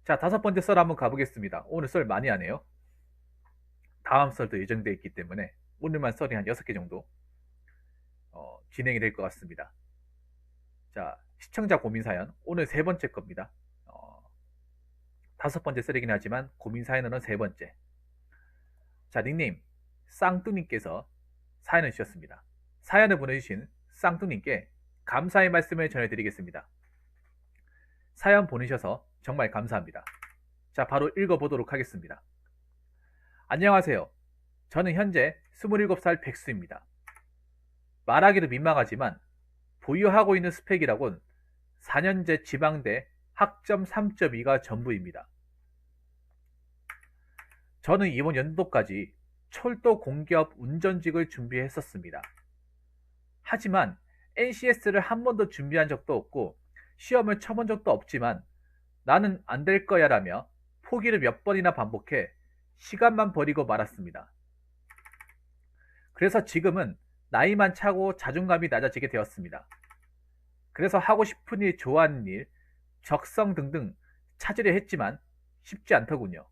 자, 다섯 번째 썰 한번 가보겠습니다. 오늘 썰 많이 하네요. 다음 썰도 예정되어 있기 때문에 오늘만 썰이 한 6개 정도 진행이 될 것 같습니다. 자, 시청자 고민 사연 오늘 세 번째 겁니다. 다섯 번째 썰이긴 하지만 고민 사연은 세 번째. 자, 닉네임 쌍뚜님께서 사연을 주셨습니다. 사연을 보내주신 쌍뚜님께 감사의 말씀을 전해드리겠습니다. 사연 보내셔서 정말 감사합니다. 자, 바로 읽어보도록 하겠습니다. 안녕하세요. 저는 현재 27살 백수입니다. 말하기도 민망하지만 보유하고 있는 스펙이라곤 4년제 지방대 학점 3.2가 전부입니다. 저는 이번 연도까지 철도 공기업 운전직을 준비했었습니다. 하지만 NCS를 한 번도 준비한 적도 없고 시험을 쳐본 적도 없지만 나는 안 될 거야 라며 포기를 몇 번이나 반복해 시간만 버리고 말았습니다. 그래서 지금은 나이만 차고 자존감이 낮아지게 되었습니다. 그래서 하고 싶은 일, 좋아하는 일, 적성 등등 찾으려 했지만 쉽지 않더군요.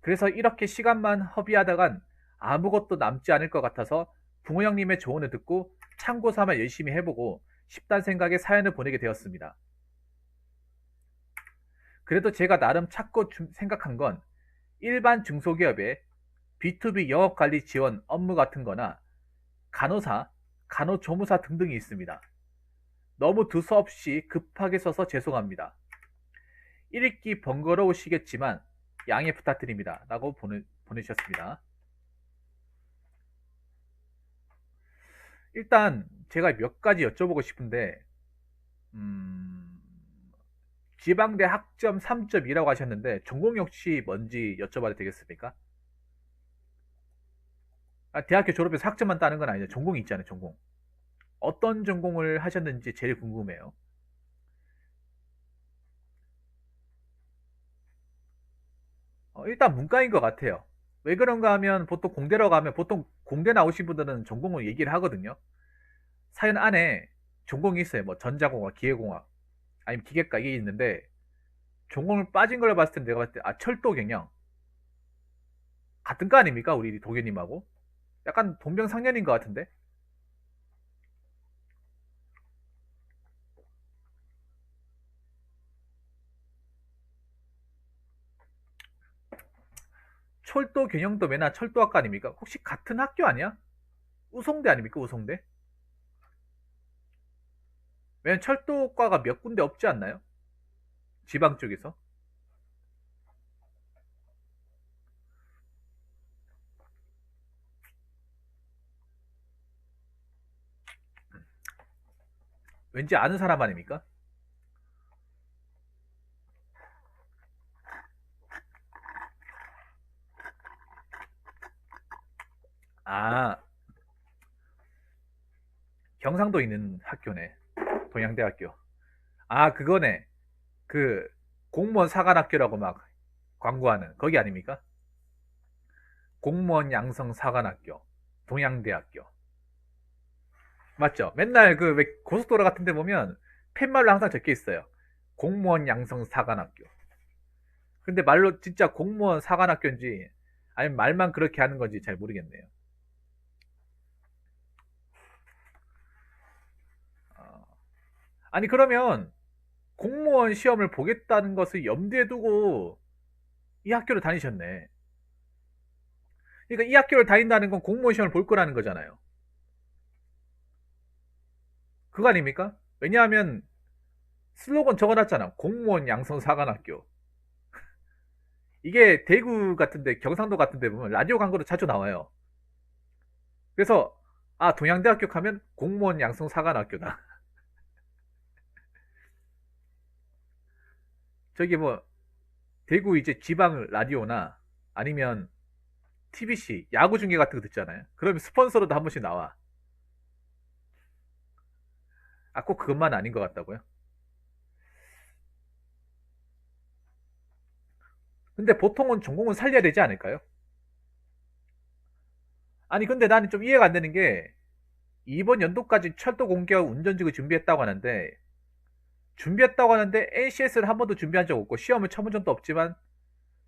그래서 이렇게 시간만 허비하다간 아무것도 남지 않을 것 같아서 붕어 형님의 조언을 듣고 참고 삼아 열심히 해보고 싶다는 생각에 사연을 보내게 되었습니다. 그래도 제가 나름 찾고 생각한 건 일반 중소기업의 B2B 영업관리 지원 업무 같은 거나 간호사, 간호조무사 등등이 있습니다. 너무 두서없이 급하게 써서 죄송합니다. 읽기 번거로우시겠지만 양해 부탁드립니다. 라고 보내주셨습니다. 일단 제가 몇 가지 여쭤보고 싶은데 지방대 학점 3.2라고 하셨는데 전공이 혹시 뭔지 여쭤봐도 되겠습니까? 대학교 졸업해서 학점만 따는 건 아니죠. 전공이 있잖아요. 전공. 어떤 전공을 하셨는지 제일 궁금해요. 일단 문과인 것 같아요. 왜 그런가 하면 보통 공대라고 하면 보통 공대 나오신 분들은 전공을 얘기를 하거든요. 사연 안에 전공이 있어요. 뭐 전자공학, 기계공학, 아니면 기계과 이게 있는데 전공을 빠진 걸로 봤을 때 내가 봤을 때 철도 경영 같은 거 아닙니까? 우리 도교님하고 약간 동병상련인 것 같은데. 철도 경영도 매나 철도학과 아닙니까? 혹시 같은 학교 아니야? 우송대 아닙니까? 우송대? 왜냐면 철도과가 몇 군데 없지 않나요? 지방 쪽에서. 왠지 아는 사람 아닙니까? 아, 경상도 있는 학교네. 동양대학교. 아, 그거네. 그 공무원 사관학교라고 막 광고하는 거기 아닙니까? 공무원 양성 사관학교. 동양대학교. 맞죠? 맨날 그 왜 고속도로 같은 데 보면 팻말로 항상 적혀 있어요. 공무원 양성 사관학교. 근데 말로 진짜 공무원 사관학교인지 아니면 말만 그렇게 하는 건지 잘 모르겠네요. 어, 아니 그러면 공무원 시험을 보겠다는 것을 염두에 두고 이 학교를 다니셨네. 그러니까 이 학교를 다닌다는 건 공무원 시험을 볼 거라는 거잖아요. 그거 아닙니까? 왜냐하면 슬로건 적어놨잖아. 공무원 양성사관학교. 이게 대구 같은데, 경상도 같은데 보면 라디오 광고로 자주 나와요. 그래서, 아, 동양대학교 가면 공무원 양성사관학교다. 저기 뭐, 대구 이제 지방 라디오나 아니면 TBC, 야구 중계 같은 거 듣잖아요. 그러면 스폰서로도 한 번씩 나와. 아, 꼭 그것만 아닌 것 같다고요? 근데 보통은 전공은 살려야 되지 않을까요? 아니, 근데 나는 좀 이해가 안 되는 게, 이번 연도까지 철도 공기업 운전직을 준비했다고 하는데 준비했다고 하는데 NCS를 한 번도 준비한 적 없고 시험을 쳐본 적도 없지만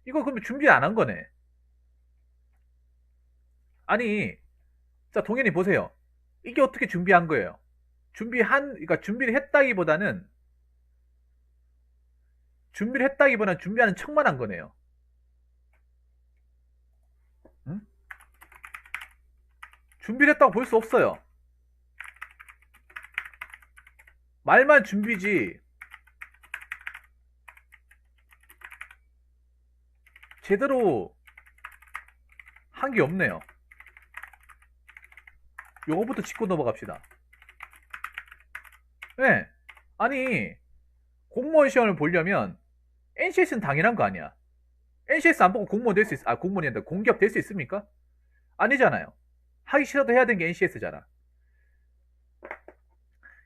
이거 그러면 준비 안 한 거네. 아니, 자, 동현이 보세요. 이게 어떻게 준비한 거예요? 그러니까 준비를 했다기보다는 준비하는 척만 한 거네요. 응? 준비를 했다고 볼 수 없어요. 말만 준비지, 제대로 한 게 없네요. 요거부터 짚고 넘어갑시다. 네. 아니, 공무원 시험을 보려면 NCS는 당연한 거 아니야. NCS 안 보고 공무원 될 수 공무원이 아니라 공기업 될 수 있습니까? 아니잖아요. 하기 싫어도 해야 되는 게 NCS잖아.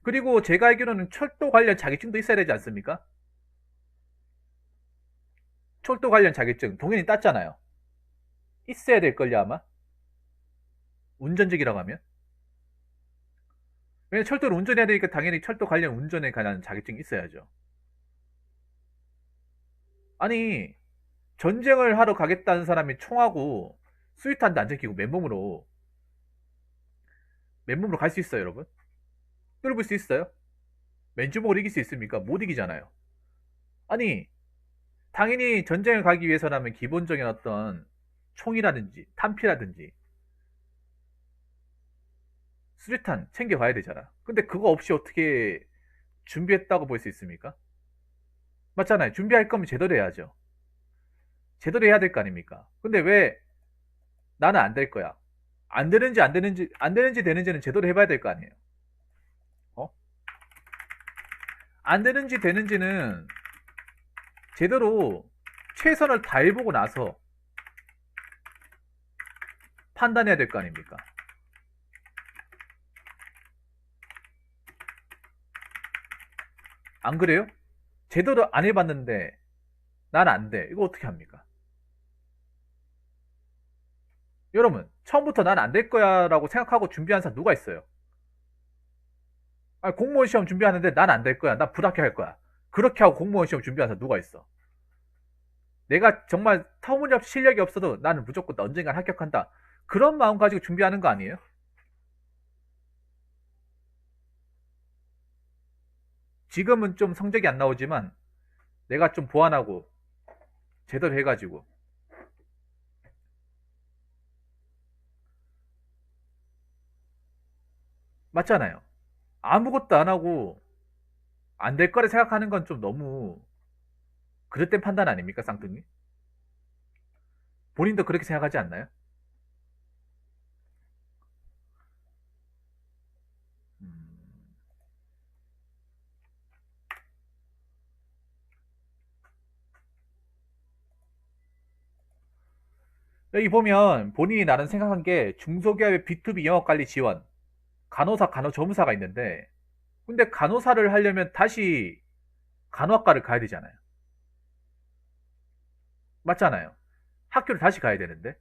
그리고 제가 알기로는 철도 관련 자격증도 있어야 되지 않습니까? 철도 관련 자격증 동현이 땄잖아요. 있어야 될걸요 아마? 운전직이라고 하면? 왜냐면 철도를 운전해야 되니까 당연히 철도 관련 운전에 관한 자격증이 있어야죠. 아니, 전쟁을 하러 가겠다는 사람이 총하고 수류탄도 안 제끼고 맨몸으로 갈 수 있어요, 여러분? 뚫을 수 있어요? 맨주먹으로 이길 수 있습니까? 못 이기잖아요. 아니, 당연히 전쟁을 가기 위해서라면 기본적인 어떤 총이라든지 탄피라든지 수류탄 챙겨가야 되잖아. 근데 그거 없이 어떻게 준비했다고 볼 수 있습니까? 맞잖아요. 준비할 거면 제대로 해야죠. 제대로 해야 될 거 아닙니까? 근데 왜 나는 안 될 거야? 안 되는지 되는지는 제대로 해봐야 될 거 아니에요. 어? 안 되는지 되는지는 제대로 최선을 다해보고 나서 판단해야 될 거 아닙니까? 안 그래요? 제대로 안 해봤는데 난 안 돼. 이거 어떻게 합니까? 여러분, 처음부터 난 안 될 거야 라고 생각하고 준비한 사람 누가 있어요? 아니, 공무원 시험 준비하는데 난 안 될 거야. 난 불합격할 거야. 그렇게 하고 공무원 시험 준비한 사람 누가 있어? 내가 정말 터무니없이 실력이 없어도 나는 무조건 언젠간 합격한다. 그런 마음 가지고 준비하는 거 아니에요? 지금은 좀 성적이 안 나오지만 내가 좀 보완하고 제대로 해가지고 맞잖아요. 아무것도 안 하고 안 될 거라 생각하는 건 좀 너무 그릇된 판단 아닙니까, 쌍둥이? 본인도 그렇게 생각하지 않나요? 음, 여기 보면 본인이 나름 생각한 게 중소기업의 B2B 영업관리 지원, 간호사, 간호조무사가 있는데 근데 간호사를 하려면 다시 간호학과를 가야 되잖아요. 맞잖아요. 학교를 다시 가야 되는데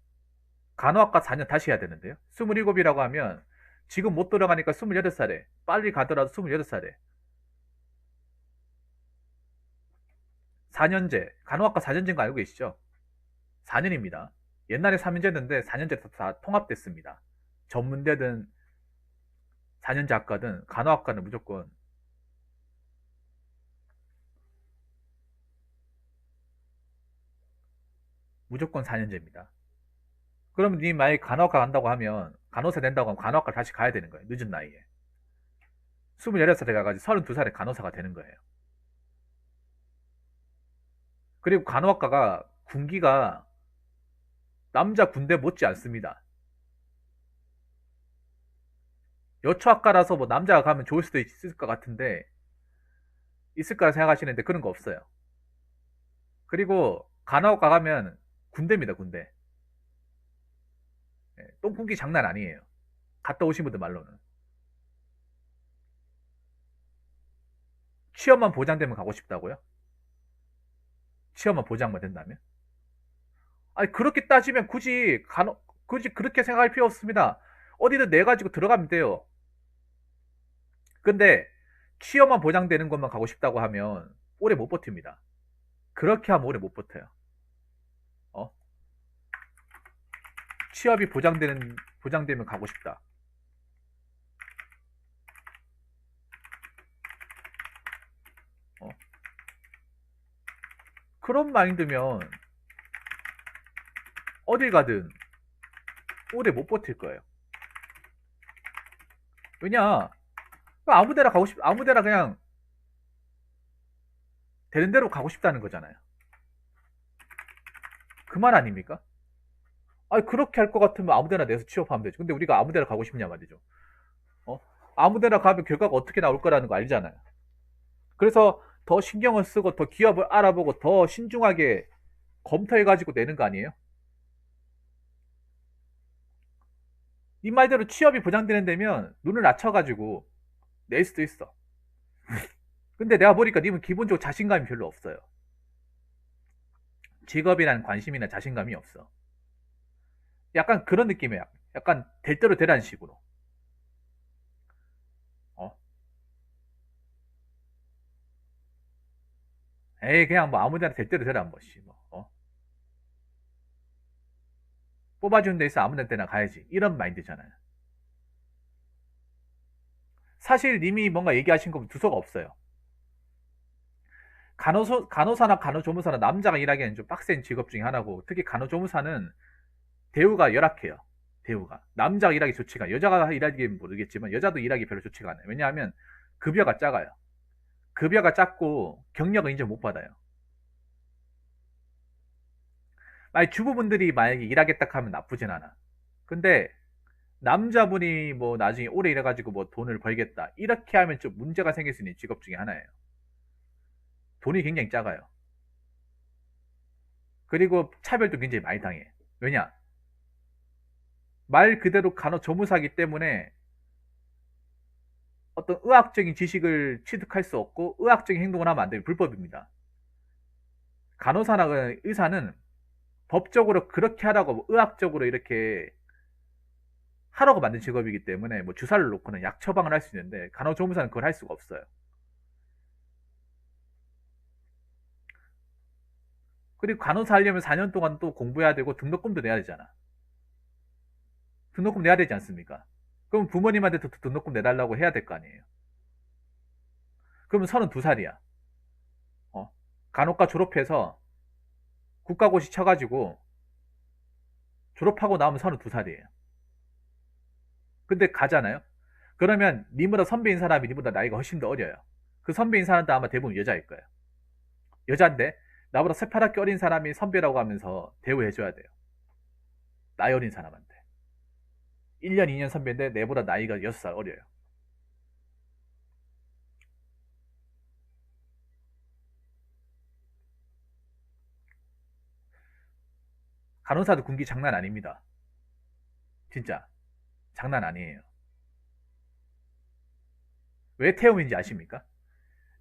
간호학과 4년 다시 해야 되는데요. 27이라고 하면 지금 못 들어가니까 28살에 빨리 가더라도 28살에 4년제 간호학과 4년제인 거 알고 계시죠? 4년입니다. 옛날에 3년제였는데 4년제 다 통합됐습니다. 전문대든 4년제 학과든 간호학과는 무조건 4년제입니다. 그러면 니 만약에 간호학과 간다고 하면 간호사 된다고 하면 간호학과 다시 가야 되는 거예요. 늦은 나이에. 28살에 가가지고 32살에 간호사가 되는 거예요. 그리고 간호학과가 군기가 남자 군대 못지 않습니다. 여초학과라서 뭐 남자가 가면 좋을 수도 있을 것 같은데 있을 거라 생각하시는데 그런 거 없어요. 그리고 간호학과 가면 군대입니다, 군대. 똥군기 장난 아니에요. 갔다 오신 분들 말로는. 취업만 보장되면 가고 싶다고요? 취업만 보장만 된다면? 아니, 그렇게 따지면 굳이 그렇게 생각할 필요 없습니다. 어디든 내 가지고 들어가면 돼요. 근데 취업만 보장되는 것만 가고 싶다고 하면 오래 못 버팁니다. 그렇게 하면 오래 못 버텨요. 어? 취업이 보장되면 가고 싶다. 어? 그런 마인드면 어딜 가든 오래 못 버틸 거예요. 왜냐? 아무데나 가고 아무데나 그냥 되는 대로 가고 싶다는 거잖아요. 그 말 아닙니까? 아니, 그렇게 할 것 같으면 아무데나 내서 취업하면 되죠. 근데 우리가 아무데나 가고 싶냐 말이죠. 어? 아무데나 가면 결과가 어떻게 나올 거라는 거 알잖아요. 그래서 더 신경을 쓰고 더 기업을 알아보고 더 신중하게 검토해가지고 내는 거 아니에요? 이 말대로 취업이 보장되는 데면 눈을 낮춰가지고 낼 수도 있어. 근데 내가 보니까 님은 기본적으로 자신감이 별로 없어요. 직업이란 관심이나 자신감이 없어. 약간 그런 느낌이야. 약간 될 대로 되라는 식으로. 어? 에이, 그냥 뭐 아무데나 될 대로 되라 한 번씩. 뭐. 뽑아주는 데 있어 아무데나 때나 가야지. 이런 마인드잖아요. 사실 님이 뭔가 얘기하신 거 두서가 없어요. 간호사나 간호조무사나 남자가 일하기에는 좀 빡센 직업 중에 하나고, 특히 간호조무사는 대우가 열악해요. 대우가. 남자가 일하기 좋지가, 여자가 일하기엔 모르겠지만, 여자도 일하기 별로 좋지가 않아요. 왜냐하면, 급여가 작아요. 급여가 작고, 경력은 인정 못 받아요. 만약 주부분들이 만약에 일하겠다 하면 나쁘진 않아. 근데, 남자분이 뭐 나중에 오래 일해가지고 뭐 돈을 벌겠다. 이렇게 하면 좀 문제가 생길 수 있는 직업 중에 하나예요. 돈이 굉장히 작아요. 그리고 차별도 굉장히 많이 당해. 왜냐? 말 그대로 간호조무사기 때문에 어떤 의학적인 지식을 취득할 수 없고 의학적인 행동을 하면 안 돼요. 불법입니다. 간호사나 의사는 법적으로 그렇게 하라고 의학적으로 이렇게 하라고 만든 직업이기 때문에 뭐 주사를 놓고는 약 처방을 할 수 있는데 간호조무사는 그걸 할 수가 없어요. 그리고 간호사 하려면 4년 동안 또 공부해야 되고 등록금도 내야 되잖아. 등록금 내야 되지 않습니까? 그럼 부모님한테 등록금 내달라고 해야 될 거 아니에요. 그러면 32살이야. 간호과 졸업해서 국가고시 쳐가지고 졸업하고 나오면 32살이에요. 근데 가잖아요? 그러면 님보다 선배인 사람이 님보다 나이가 훨씬 더 어려요. 그 선배인 사람도 아마 대부분 여자일 거예요. 여잔데 나보다 새파랗게 어린 사람이 선배라고 하면서 대우해줘야 돼요. 나이 어린 사람한테. 1년, 2년 선배인데 내보다 나이가 6살 어려요. 간호사도 군기 장난 아닙니다. 진짜 장난 아니에요. 왜 태움인지 아십니까?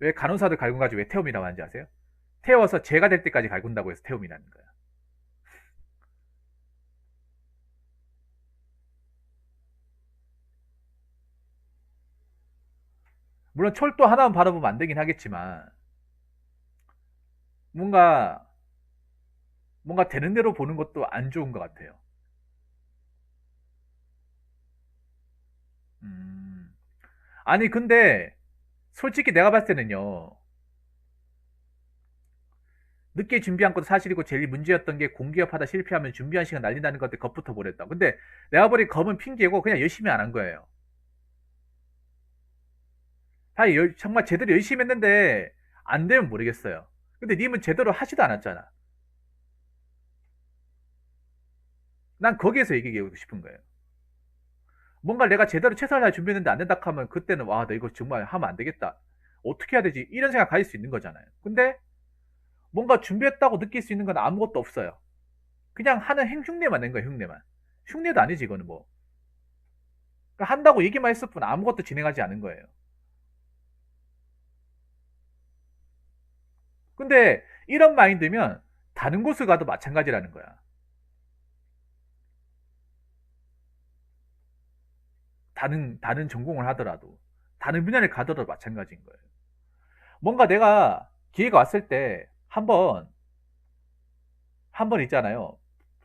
왜 간호사들 갈군 가지고 왜 태움이라고 하는지 아세요? 태워서 죄가 될 때까지 갈군다고 해서 태움이라는 거예요. 물론 철도 하나만 바라보면 안 되긴 하겠지만 뭔가 되는 대로 보는 것도 안 좋은 것 같아요. 음, 아니 근데 솔직히 내가 봤을 때는요, 늦게 준비한 것도 사실이고 제일 문제였던 게 공기업하다 실패하면 준비한 시간 날린다는 것들 겁부터 보랬다. 근데 내가 보니 겁은 핑계고 그냥 열심히 안 한 거예요. 다 정말 제대로 열심히 했는데 안 되면 모르겠어요. 근데 님은 제대로 하지도 않았잖아. 난 거기에서 얘기하고 싶은 거예요. 뭔가 내가 제대로 최선을 다해 준비했는데 안 된다 하면 그때는 와, 나 이거 정말 하면 안 되겠다. 어떻게 해야 되지? 이런 생각 가질 수 있는 거잖아요. 근데 뭔가 준비했다고 느낄 수 있는 건 아무것도 없어요. 그냥 하는 흉내만 낸 거예요, 흉내만. 흉내도 아니지, 이거는 뭐. 그러니까 한다고 얘기만 했을 뿐 아무것도 진행하지 않은 거예요. 근데 이런 마인드면 다른 곳을 가도 마찬가지라는 거야. 다른 전공을 하더라도. 다른 분야를 가더라도 마찬가지인 거예요. 뭔가 내가 기회가 왔을 때 한번 있잖아요.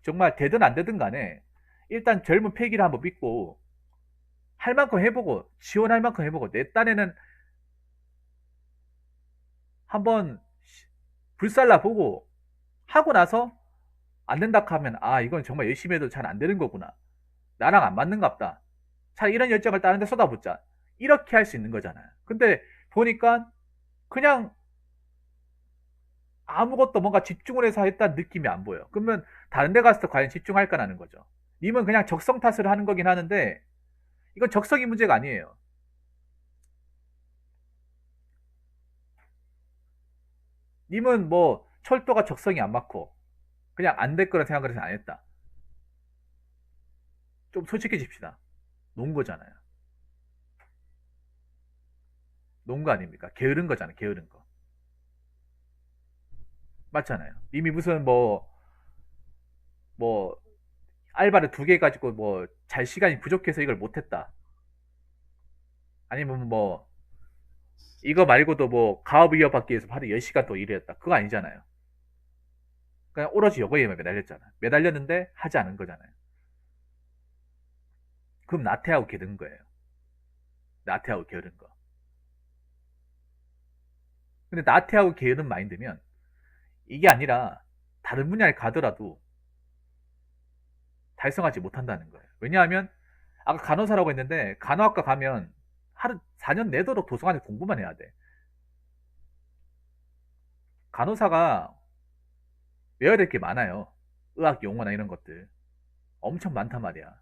정말 되든 안 되든 간에 일단 젊은 패기를 한번 믿고 할 만큼 해보고 지원할 만큼 해보고 내 딴에는 한번 불살라 보고 하고 나서 안 된다 하면 아 이건 정말 열심히 해도 잘 안 되는 거구나. 나랑 안 맞는갑다. 차라리 이런 열정을 다른 데 쏟아붓자. 이렇게 할 수 있는 거잖아요. 근데 보니까 그냥 아무것도 뭔가 집중을 해서 했다는 느낌이 안 보여. 그러면 다른 데 가서 과연 집중할까라는 거죠. 님은 그냥 적성 탓을 하는 거긴 하는데 이건 적성이 문제가 아니에요. 님은 뭐 철도가 적성이 안 맞고 그냥 안 될 거라 생각을 해서 안 했다. 좀 솔직해집시다. 놓은 거잖아요. 놓은 거 아닙니까? 게으른 거잖아요. 게으른 거. 맞잖아요. 님이 무슨 뭐 알바를 2개 가지고 뭐 잘 시간이 부족해서 이걸 못했다. 아니면 뭐 이거 말고도 뭐 가업 이어받기 위해서 하루 10시간 또 일했다. 그거 아니잖아요. 그냥 오로지 요거에만 매달렸잖아. 매달렸는데 하지 않은 거잖아요. 그럼 나태하고 게으른 거예요. 나태하고 게으른 거. 근데 나태하고 게으른 마인드면 이게 아니라 다른 분야에 가더라도 달성하지 못한다는 거예요. 왜냐하면 아까 간호사라고 했는데 간호학과 가면 하루 4년 내도록 도서관에 공부만 해야 돼. 간호사가 외워야 될 게 많아요. 의학 용어나 이런 것들. 엄청 많단 말이야.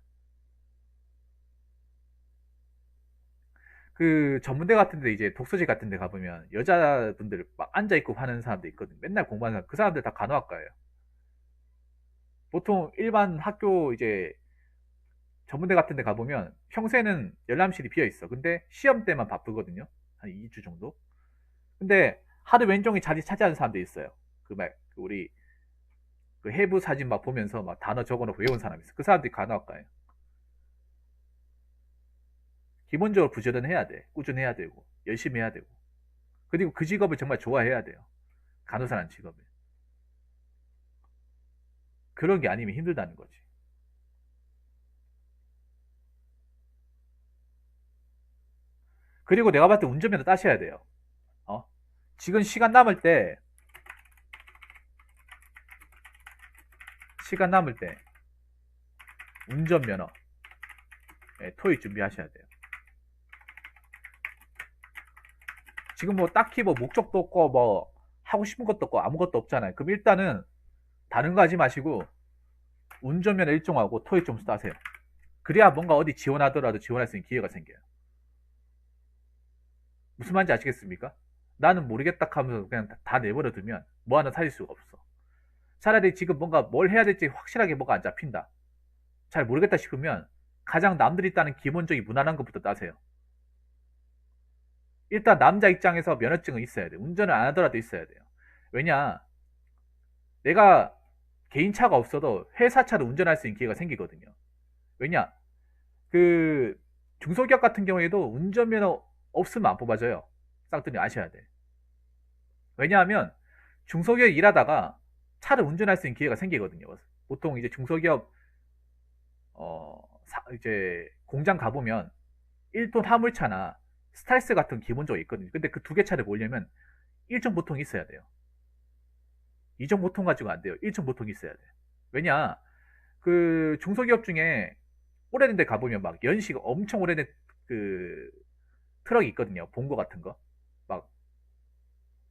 그 전문대 같은 데 이제 독서실 같은 데 가보면 여자분들 막 앉아있고 하는 사람도 있거든. 맨날 공부하는 사람. 그 사람들 다 간호학과예요. 보통 일반 학교 이제 전문대 같은 데 가보면 평소에는 열람실이 비어 있어. 근데 시험 때만 바쁘거든요. 한 2주 정도. 근데 하루 왼종일 자리 차지하는 사람도 있어요. 우리 그 해부 사진 막 보면서 막 단어 적어놓고 외운 사람 있어. 그 사람들이 간호학과예요. 기본적으로 부지런해야 돼. 꾸준해야 되고 열심히 해야 되고. 그리고 그 직업을 정말 좋아해야 돼요. 간호사라는 직업을. 그런 게 아니면 힘들다는 거지. 그리고 내가 봤을 때 운전면허 따셔야 돼요. 어? 지금 시간 남을 때 운전면허 토익 준비하셔야 돼요. 지금 뭐 딱히 뭐 목적도 없고 뭐 하고 싶은 것도 없고 아무것도 없잖아요. 그럼 일단은 다른 거 하지 마시고 운전면허 1종하고 토익 점수 따세요. 그래야 뭔가 어디 지원하더라도 지원할 수 있는 기회가 생겨요. 무슨 말인지 아시겠습니까? 나는 모르겠다 하면서 그냥 다 내버려 두면 뭐 하나 살릴 수가 없어. 차라리 지금 뭔가 뭘 해야 될지 확실하게 뭐가 안 잡힌다. 잘 모르겠다 싶으면 가장 남들이 따는 기본적인 무난한 것부터 따세요. 일단 남자 입장에서 면허증은 있어야 돼. 운전을 안 하더라도 있어야 돼요. 왜냐, 내가 개인차가 없어도 회사차를 운전할 수 있는 기회가 생기거든요. 왜냐, 그 중소기업 같은 경우에도 운전면허 없으면 안 뽑아줘요. 쌍둥이 아셔야 돼. 왜냐하면 중소기업 일하다가 차를 운전할 수 있는 기회가 생기거든요. 보통 이제 중소기업 이제 공장 가보면 1톤 화물차나 스타일스 같은 기본적으로 있거든요. 근데 그 2개 차를 몰려면 1종 보통이 있어야 돼요. 2종 보통 가지고 안 돼요. 1종 보통이 있어야 돼요. 왜냐, 그 중소기업 중에 오래된 데 가보면 막 연식 엄청 오래된 그 트럭이 있거든요. 본거 같은 거. 막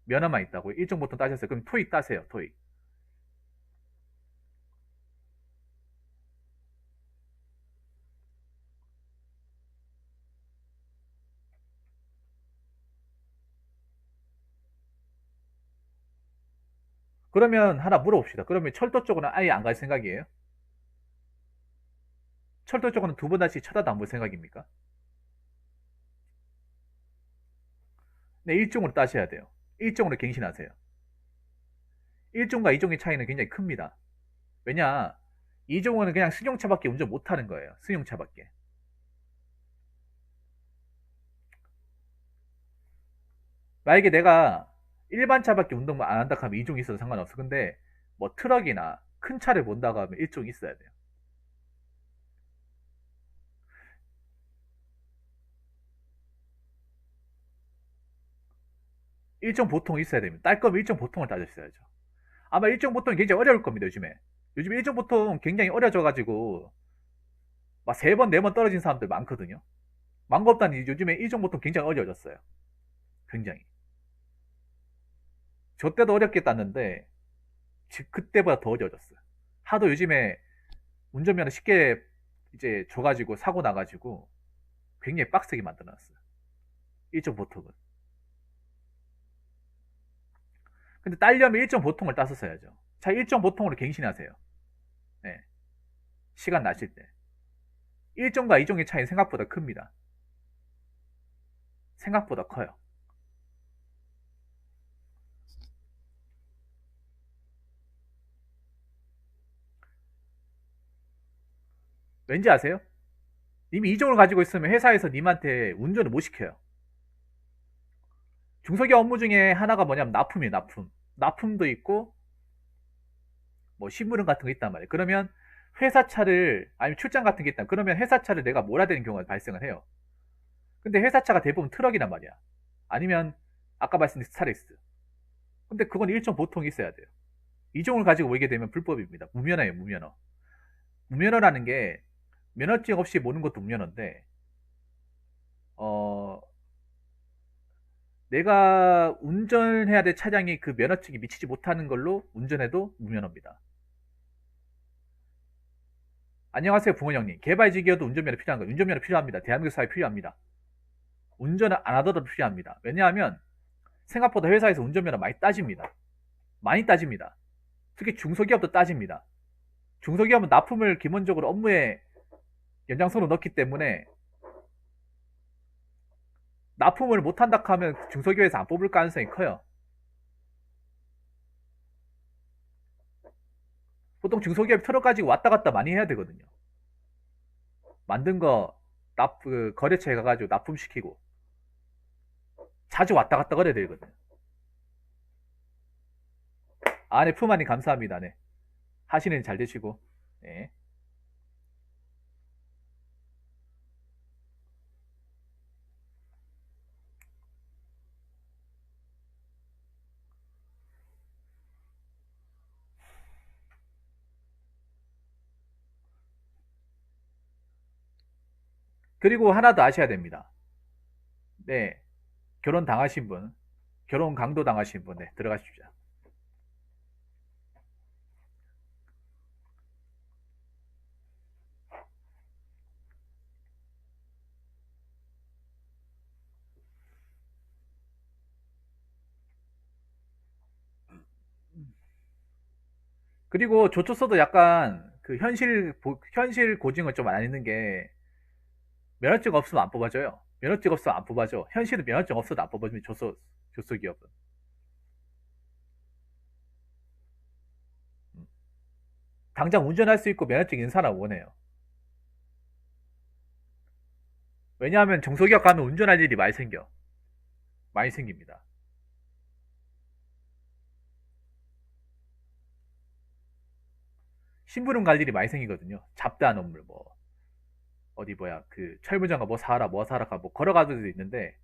면허만 있다고 1종 보통 따셨어요. 그럼 토익 따세요. 토익. 그러면 하나 물어봅시다. 그러면 철도 쪽은 아예 안 갈 생각이에요? 철도 쪽은 2번 다시 쳐다도 안 볼 생각입니까? 네, 1종으로 따셔야 돼요. 1종으로 갱신하세요. 1종과 2종의 차이는 굉장히 큽니다. 왜냐, 2종은 그냥 승용차밖에 운전 못하는 거예요. 승용차밖에. 만약에 내가 일반 차밖에 운동 안 한다 하면 2종 있어도 상관없어. 근데 뭐 트럭이나 큰 차를 본다고 하면 1종 있어야 돼요. 1종 보통 있어야 됩니다. 딸 거면 1종 보통을 따졌어야죠. 아마 1종 보통이 굉장히 어려울 겁니다, 요즘에. 요즘 1종 보통 굉장히 어려져가지고 막 3번, 4번 떨어진 사람들 많거든요. 망고업단이 요즘에 1종 보통 굉장히 어려워졌어요. 굉장히. 저 때도 어렵게 땄는데 그때보다 더 어려워졌어요. 하도 요즘에 운전면허 쉽게 이제 줘가지고 사고 나가지고 굉장히 빡세게 만들어놨어요. 1종 보통은. 근데 따려면 1종 보통을 땄었어야죠. 자, 1종 보통으로 갱신하세요. 네. 시간 나실 때. 1종과 2종의 차이는 생각보다 큽니다. 생각보다 커요. 왠지 아세요? 님이 2종을 가지고 있으면 회사에서 님한테 운전을 못 시켜요. 중소기업 업무 중에 하나가 뭐냐면 납품이에요, 납품. 납품도 있고, 뭐 신부름 같은 거 있단 말이에요. 그러면 회사 차를, 아니면 출장 같은 게 있다. 그러면 회사 차를 내가 몰아야 되는 경우가 발생을 해요. 근데 회사 차가 대부분 트럭이란 말이야. 아니면 아까 말씀드린 스타렉스. 근데 그건 일종 보통이 있어야 돼요. 2종을 가지고 오게 되면 불법입니다. 무면허예요, 무면허. 무면허라는 게 면허증 없이 모는 것도 무면허인데, 어, 내가 운전해야 될 차량이 그 면허증이 미치지 못하는 걸로 운전해도 무면허입니다. 안녕하세요, 붕어 형님. 개발직이어도 운전면허 필요한 거예요. 운전면허 필요합니다. 대한민국 사회 필요합니다. 운전을 안 하더라도 필요합니다. 왜냐하면 생각보다 회사에서 운전면허 많이 따집니다. 많이 따집니다. 특히 중소기업도 따집니다. 중소기업은 납품을 기본적으로 업무에 연장선으로 넣기 때문에 납품을 못한다 하면 중소기업에서 안 뽑을 가능성이 커요. 보통 중소기업 트럭 가지고 왔다 갔다 많이 해야 되거든요. 만든 거 거래처에 가가지고 납품시키고 자주 왔다 갔다 거려야 되거든요. 아, 네, 푸마님 감사합니다. 네. 하시는 일 잘 되시고. 네. 그리고 하나 더 아셔야 됩니다. 네. 결혼 당하신 분, 결혼 강도 당하신 분, 네, 들어가십시오. 그리고 조초서도 약간 그 현실 고증을 좀 안 있는 게 면허증 없으면 안 뽑아줘요. 면허증 없으면 안 뽑아줘. 현실은 면허증 없어도 안 뽑아주면 조소 기업은. 당장 운전할 수 있고 면허증 있는 사람 원해요. 왜냐하면 중소기업 가면 운전할 일이 많이 생겨. 많이 생깁니다. 심부름 갈 일이 많이 생기거든요. 잡다한 업무 뭐 어디 뭐야 그 철물점가 뭐 사라 뭐 사라 뭐 걸어가도 있는데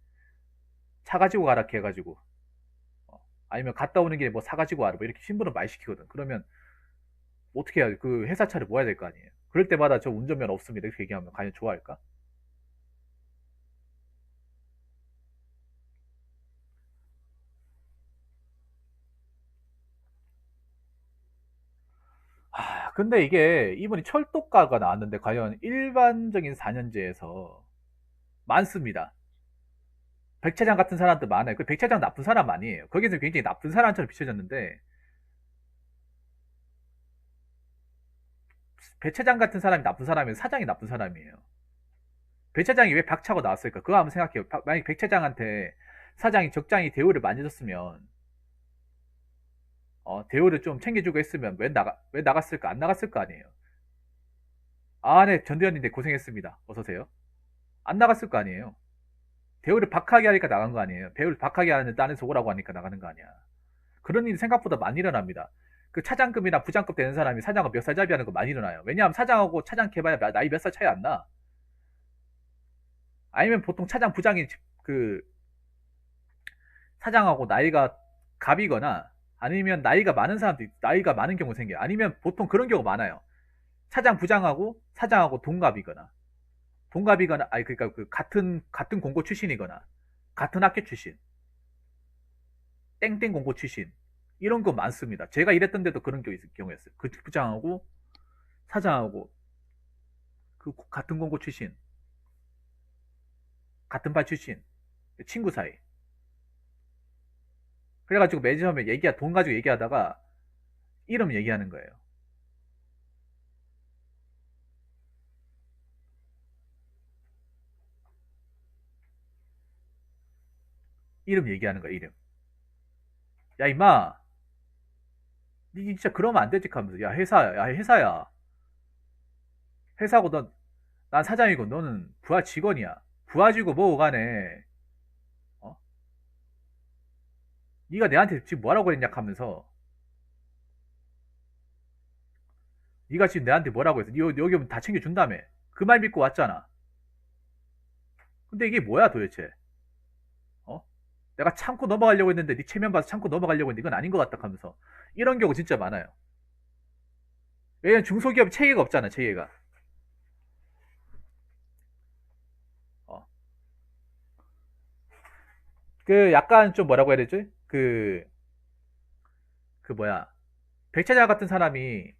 차 가지고 가라 해가지고 아니면 갔다 오는 길에 뭐 사가지고 와라 뭐 이렇게 심부름 많이 시키거든. 그러면 어떻게 해야 돼? 그 회사 차를 모아야 될 거 아니에요. 그럴 때마다 저 운전면허 없습니다 이렇게 얘기하면 과연 좋아할까? 아, 근데 이게 이번에 철도가가 나왔는데 과연 일반적인 4년제에서 많습니다. 백차장 같은 사람도 많아요. 그 백차장 나쁜 사람 아니에요. 거기서 굉장히 나쁜 사람처럼 비춰졌는데 배차장 같은 사람이 나쁜 사람이면 사장이 나쁜 사람이에요. 배차장이 왜 박차고 나왔을까? 그거 한번 생각해요. 만약 배차장한테 사장이 적당히 대우를 많이 줬으면 대우를 좀 챙겨주고 했으면 왜 나갔을까? 안 나갔을 거 아니에요. 아, 네, 전대현인데 고생했습니다. 어서오세요. 안 나갔을 거 아니에요. 배우를 박하게 하니까 나간 거 아니에요. 배우를 박하게 하는 딴에 속으라고 하니까 나가는 거 아니야. 그런 일이 생각보다 많이 일어납니다. 그 차장급이나 부장급 되는 사람이 사장하고 몇 살 잡이 하는 거 많이 일어나요. 왜냐하면 사장하고 차장 캐봐야 나이 몇 살 차이 안 나. 아니면 보통 차장 부장이 그 사장하고 나이가 갑이거나 아니면 나이가 많은 사람도 나이가 많은 경우 생겨요. 아니면 보통 그런 경우 많아요. 차장 부장하고 사장하고 동갑이거나 아니 그러니까 그 같은 공고 출신이거나 같은 학교 출신 땡땡 공고 출신 이런 거 많습니다. 제가 일했던 데도 그런 경우였어요. 그 부장하고 사장하고 그 같은 공고 출신 같은 반 출신 친구 사이. 그래가지고 맨 처음에 돈 가지고 얘기하다가 이름 얘기하는 거예요. 이름 얘기하는 거야, 이름. 야, 임마. 니 진짜 그러면 안 되지 하면서. 야, 회사야. 야, 회사야. 회사고 난 사장이고 너는 부하 직원이야. 부하지고 뭐고 간에. 어? 니가 내한테 지금 뭐라고 그랬냐 하면서. 니가 지금 내한테 뭐라고 했어. 니 여기 오면 다 챙겨준다며. 그 말 믿고 왔잖아. 근데 이게 뭐야 도대체? 어? 내가 참고 넘어가려고 했는데 니 체면 봐서 참고 넘어가려고 했는데 이건 아닌 것 같다 하면서. 이런 경우 진짜 많아요. 왜냐면 중소기업 체계가 없잖아, 체계가. 어. 그 약간 좀 뭐라고 해야 되지? 그 뭐야. 백차장 같은 사람이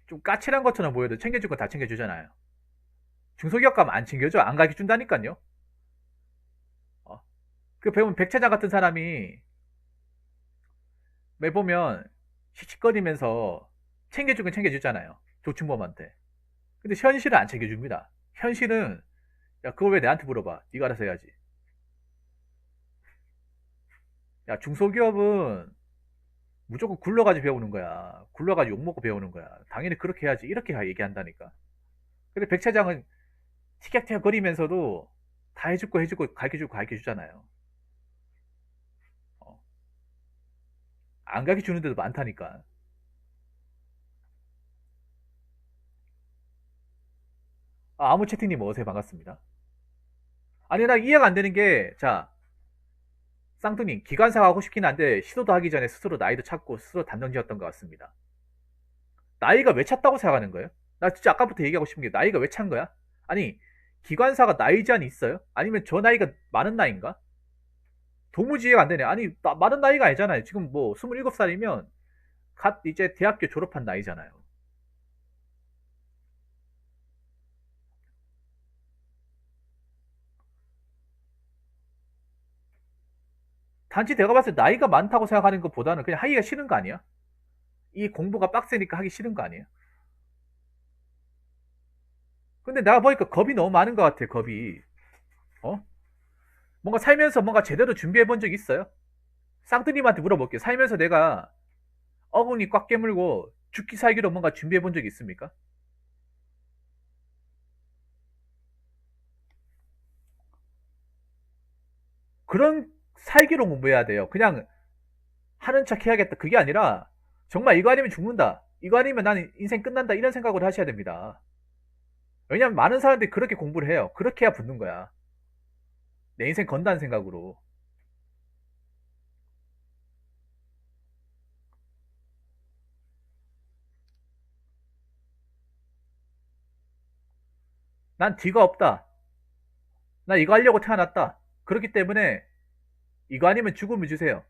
좀 까칠한 것처럼 보여도 챙겨줄 건 다 챙겨주잖아요. 중소기업 가면 안 챙겨줘. 안 가르쳐 준다니까요. 어. 그 배우면 백차장 같은 사람이 매 보면 씩씩거리면서 챙겨주긴 챙겨주잖아요. 조충범한테. 근데 현실은 안 챙겨줍니다. 현실은 야 그걸 왜 내한테 물어봐. 네가 알아서 해야지. 야 중소기업은 무조건 굴러가지고 배우는 거야. 굴러가지고 욕먹고 배우는 거야. 당연히 그렇게 해야지. 이렇게 얘기한다니까. 근데 백 차장은 티격태격거리면서도 다 해주고 가르쳐주잖아요. 어. 안 가르쳐주는 데도 많다니까. 아무 채팅님 어서요. 반갑습니다. 아니 나 이해가 안 되는 게 자 쌍둥이 기관사가 하고 싶긴 한데 시도도 하기 전에 스스로 나이도 찾고 스스로 단정 지었던 것 같습니다. 나이가 왜 찼다고 생각하는 거예요? 나 진짜 아까부터 얘기하고 싶은 게 나이가 왜 찬 거야? 아니 기관사가 나이 제한이 있어요? 아니면 저 나이가 많은 나이인가? 도무지 이해가 안 되네. 아니 많은 나이가 아니잖아요. 지금 뭐 27살이면 갓 이제 대학교 졸업한 나이잖아요. 단지 내가 봤을 때 나이가 많다고 생각하는 것보다는 그냥 하기가 싫은 거 아니야? 이 공부가 빡세니까 하기 싫은 거 아니에요? 근데 내가 보니까 겁이 너무 많은 것 같아, 겁이. 어? 뭔가 살면서 뭔가 제대로 준비해 본 적 있어요? 쌍뜨님한테 물어볼게요. 살면서 내가 어금니 꽉 깨물고 죽기 살기로 뭔가 준비해 본 적 있습니까? 그런 살기로 공부해야 돼요. 그냥 하는 척 해야겠다. 그게 아니라 정말 이거 아니면 죽는다. 이거 아니면 나는 인생 끝난다. 이런 생각을 하셔야 됩니다. 왜냐면 많은 사람들이 그렇게 공부를 해요. 그렇게 해야 붙는 거야. 내 인생 건다는 생각으로. 난 뒤가 없다. 나 이거 하려고 태어났다. 그렇기 때문에 이거 아니면 죽음을 주세요.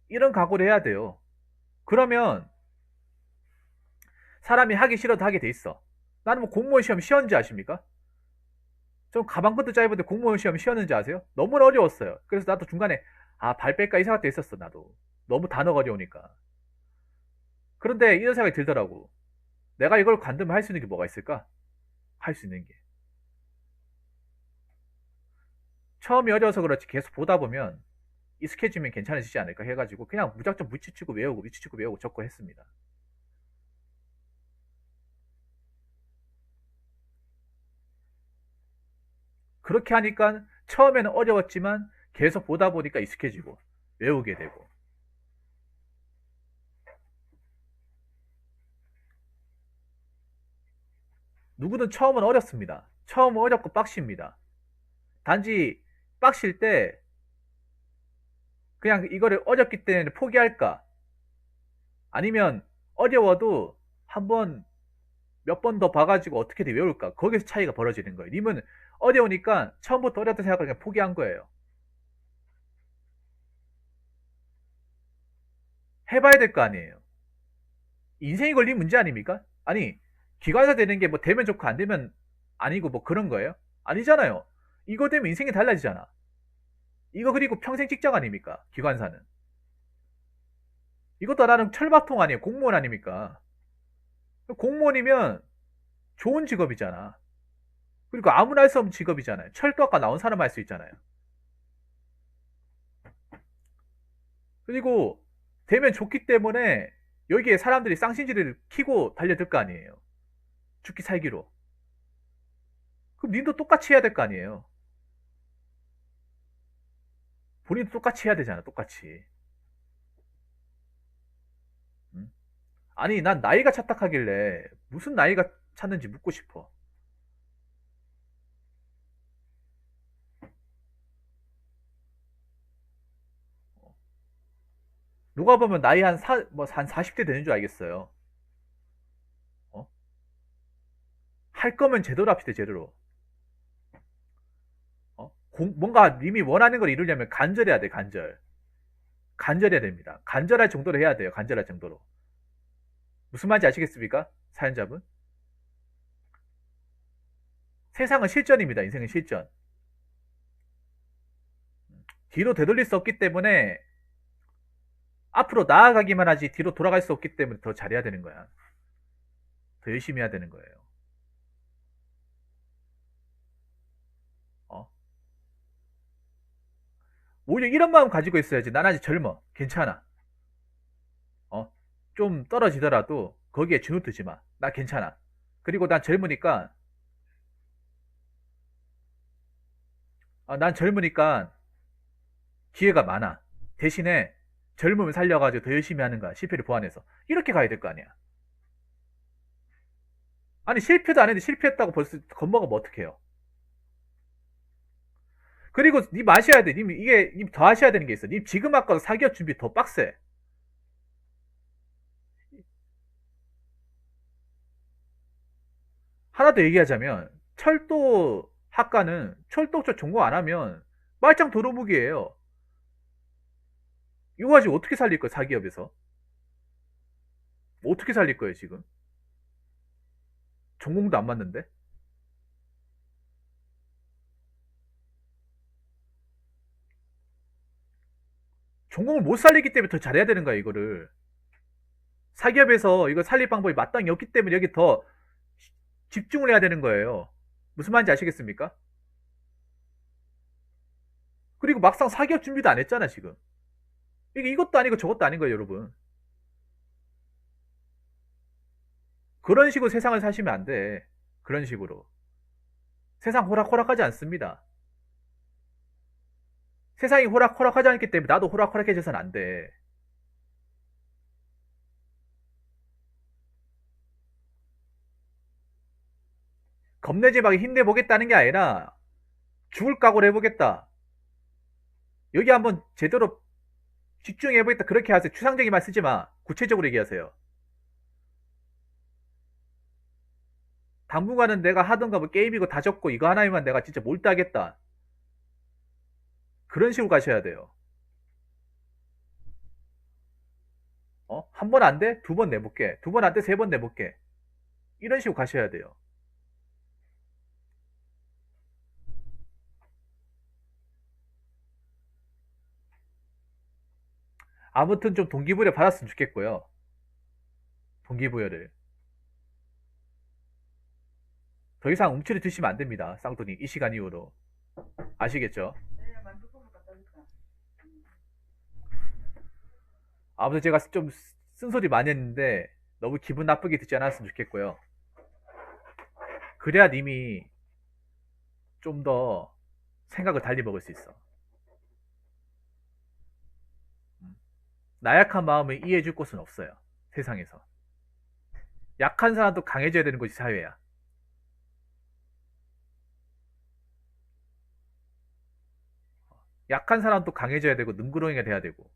이런 각오를 해야 돼요. 그러면 사람이 하기 싫어도 하게 돼 있어. 나는 뭐 공무원 시험 쉬었는지 아십니까? 좀 가방끈도 짧은데 공무원 시험 쉬었는지 아세요? 너무 어려웠어요. 그래서 나도 중간에 발 뺄까 이 생각도 했었어 나도. 너무 단어가 어려우니까. 그런데 이런 생각이 들더라고. 내가 이걸 관두면 할 수 있는 게 뭐가 있을까? 할 수 있는 게. 처음이 어려워서 그렇지 계속 보다 보면 익숙해지면 괜찮아지지 않을까 해가지고 그냥 무작정 위치치고 외우고 적고 했습니다. 그렇게 하니까 처음에는 어려웠지만 계속 보다 보니까 익숙해지고 외우게 되고. 누구든 처음은 어렵습니다. 처음은 어렵고 빡십니다. 단지 빡실 때 그냥 이거를 어렵기 때문에 포기할까? 아니면 어려워도 한번 몇 번 더 봐가지고 어떻게든 외울까? 거기서 차이가 벌어지는 거예요. 님은 어려우니까 처음부터 어렵다 생각하고 그냥 포기한 거예요. 해봐야 될 거 아니에요. 인생이 걸린 문제 아닙니까? 아니, 기관사 되는 게 뭐 되면 좋고 안 되면 아니고 뭐 그런 거예요? 아니잖아요. 이거 되면 인생이 달라지잖아. 이거 그리고 평생 직장 아닙니까? 기관사는. 이것도 나는 철밥통 아니에요. 공무원 아닙니까? 공무원이면 좋은 직업이잖아. 그리고 아무나 할 수 없는 직업이잖아요. 철도학과 나온 사람 할 수 있잖아요. 그리고 되면 좋기 때문에 여기에 사람들이 쌍신지를 키고 달려들 거 아니에요. 죽기 살기로. 그럼 님도 똑같이 해야 될 거 아니에요. 본인도 똑같이 해야 되잖아. 똑같이. 응? 아니 난 나이가 차딱하길래 무슨 나이가 찼는지 묻고 싶어. 누가 보면 나이 한 40대 되는 줄 알겠어요. 어? 할 거면 제대로 합시다. 제대로. 뭔가 님이 원하는 걸 이루려면 간절해야 돼. 간절해야 됩니다. 간절할 정도로 해야 돼요. 간절할 정도로. 무슨 말인지 아시겠습니까? 사연자분? 세상은 실전입니다. 인생은 실전. 뒤로 되돌릴 수 없기 때문에 앞으로 나아가기만 하지 뒤로 돌아갈 수 없기 때문에 더 잘해야 되는 거야. 더 열심히 해야 되는 거예요. 어? 오히려 이런 마음 가지고 있어야지. 난 아직 젊어. 괜찮아. 어? 좀 떨어지더라도 거기에 주눅 들지 마. 나 괜찮아. 그리고 난 젊으니까 난 젊으니까 기회가 많아. 대신에 젊음을 살려가지고 더 열심히 하는 거야. 실패를 보완해서. 이렇게 가야 될 거 아니야. 아니 실패도 안 했는데 실패했다고 벌써 겁먹으면 어떡해요. 그리고 님 아셔야 돼. 님 더 하셔야 되는 게 있어. 님 지금 아까 사기업 준비 더 빡세. 하나 더 얘기하자면 철도 학과는 철도 쪽 전공 안 하면 말짱 도루묵이에요. 이거 가지고 어떻게 살릴 거야 사기업에서? 어떻게 살릴 거예요 지금? 전공도 안 맞는데? 전공을 못 살리기 때문에 더 잘해야 되는 거야 이거를. 사기업에서 이거 살릴 방법이 마땅히 없기 때문에 여기 더 집중을 해야 되는 거예요. 무슨 말인지 아시겠습니까? 그리고 막상 사기업 준비도 안 했잖아 지금. 이게 이것도 아니고 저것도 아닌 거예요 여러분. 그런 식으로 세상을 사시면 안 돼. 그런 식으로. 세상 호락호락하지 않습니다. 세상이 호락호락하지 않기 때문에 나도 호락호락해져서는 안 돼. 겁내지 말고 힘내보겠다는 게 아니라 죽을 각오를 해보겠다. 여기 한번 제대로 집중해보겠다. 그렇게 하세요. 추상적인 말 쓰지 마. 구체적으로 얘기하세요. 당분간은 내가 하던 거 뭐 게임이고 다 접고 이거 하나만 내가 진짜 몰두하겠다. 그런 식으로 가셔야 돼요. 한 번 안 돼? 두 번 내볼게. 두 번 안 돼? 세 번 내볼게. 이런 식으로 가셔야 돼요. 아무튼 좀 동기부여 받았으면 좋겠고요. 동기부여를. 더 이상 움츠려 드시면 안 됩니다. 쌍둥이. 이 시간 이후로. 아시겠죠? 아무튼 제가 좀 쓴소리 많이 했는데 너무 기분 나쁘게 듣지 않았으면 좋겠고요. 그래야 님이 좀 더 생각을 달리 먹을 수 있어. 나약한 마음을 이해해 줄 곳은 없어요. 세상에서. 약한 사람도 강해져야 되는 것이 사회야. 약한 사람도 강해져야 되고 능구렁이가 돼야 되고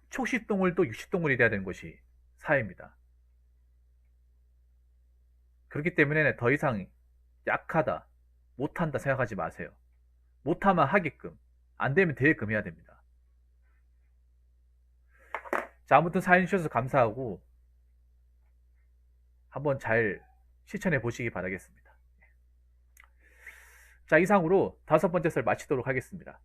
초식동물도 육식동물이 돼야 되는 것이 사회입니다. 그렇기 때문에 더 이상 약하다, 못한다 생각하지 마세요. 못하면 하게끔, 안 되면 되게끔 해야 됩니다. 자, 아무튼 사연 주셔서 감사하고 한번 잘 실천해 보시기 바라겠습니다. 자, 이상으로 5번째 썰 마치도록 하겠습니다.